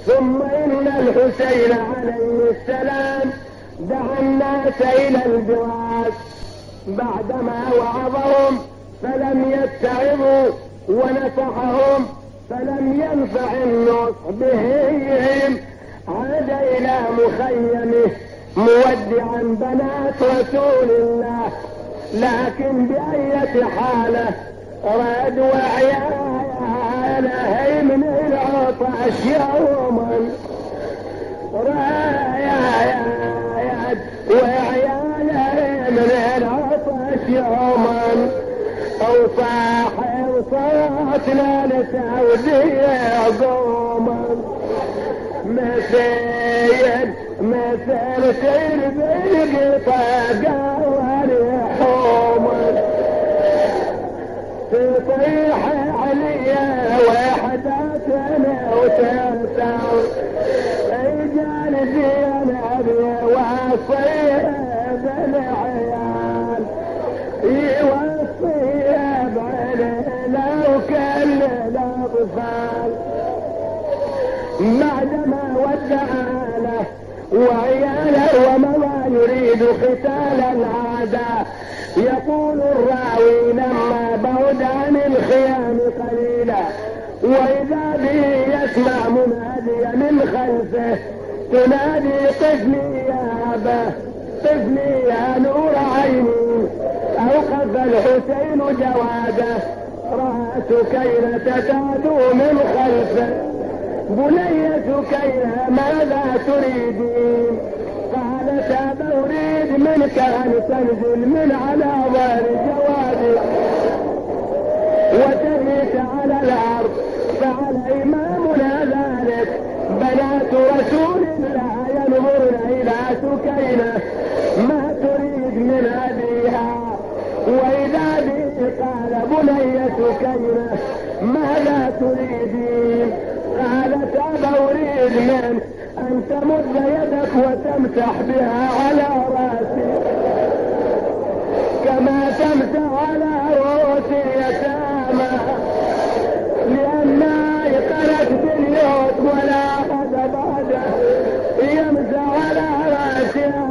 ثم إن الحسين عليه السلام دعا الناس إلى الجواز بعدما وعظهم فلم يتعظوا ونصحهم فلم ينفع النصح بهم، عاد إلى مخيمه مودعا بنات رسول الله. لكن بأية حالة راد وعياله من العطش يوما، راد وعياله من العطش يوما، أو صاحب صوتنا لتوديع قوما، مثل سير بالقطا وريحوما، تطيح عليا وحداتنا وترتع رجال زينب وصيب العيال، يوصيب علينا وكل الأطفال. بعدما ودع له وعياله ومضى يريد قتال الأعداء، يقول الراوي لما بعد عن الخيام قليلا وإذا به يسمع مناديا من خلفه تنادي طفلي يا أباه، طفلي يا نور عيني. أوقف الحسين جواده، رأى سكينة تعدو من خلفه، بني سكينة ماذا تريدين؟ قالت أبا أريد منك أن تنزل من على ظهر جوادي وتبيت على الأرض. فعل إمامنا ذلك، بنات رسول الله ينظرن إلى سكينة ما تريد من أبيها، وإذا به قال بني سكينة ماذا تريدين؟ قالت أبا أريد من أن تمد يدك وتمسح بها على رأسي كما تمسح على رؤوس اليتامى، لأنها قرت باليوت ولا أحد بعده يمسح على رأسها.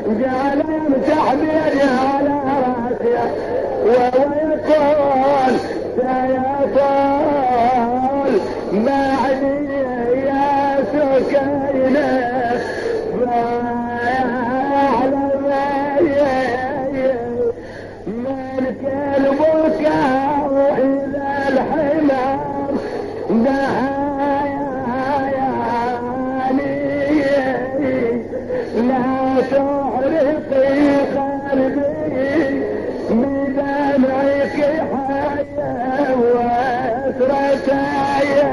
جعل يمسح بيده على رأسها وهو يقول سيطول بعدي يا سكينة فيعلم من كلبك إذا الحمام دعاني لا تحرقي قلبي بدمعك حيا وأسرتايا،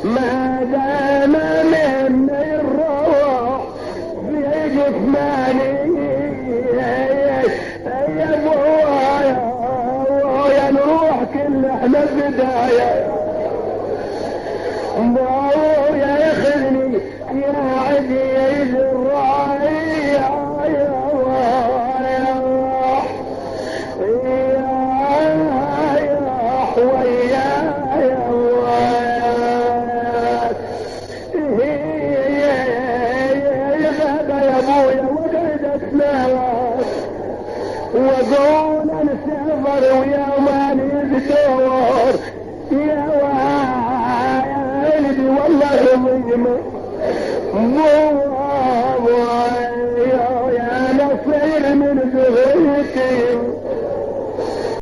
ما دام من الروح في جثماني يا ابويا نروح كل احنا بداية، ابويا ياخذني يا عزيز الراعي وقول نسافر ويومان يدور يا والدي والله يظلمه يا نصير من زهرتي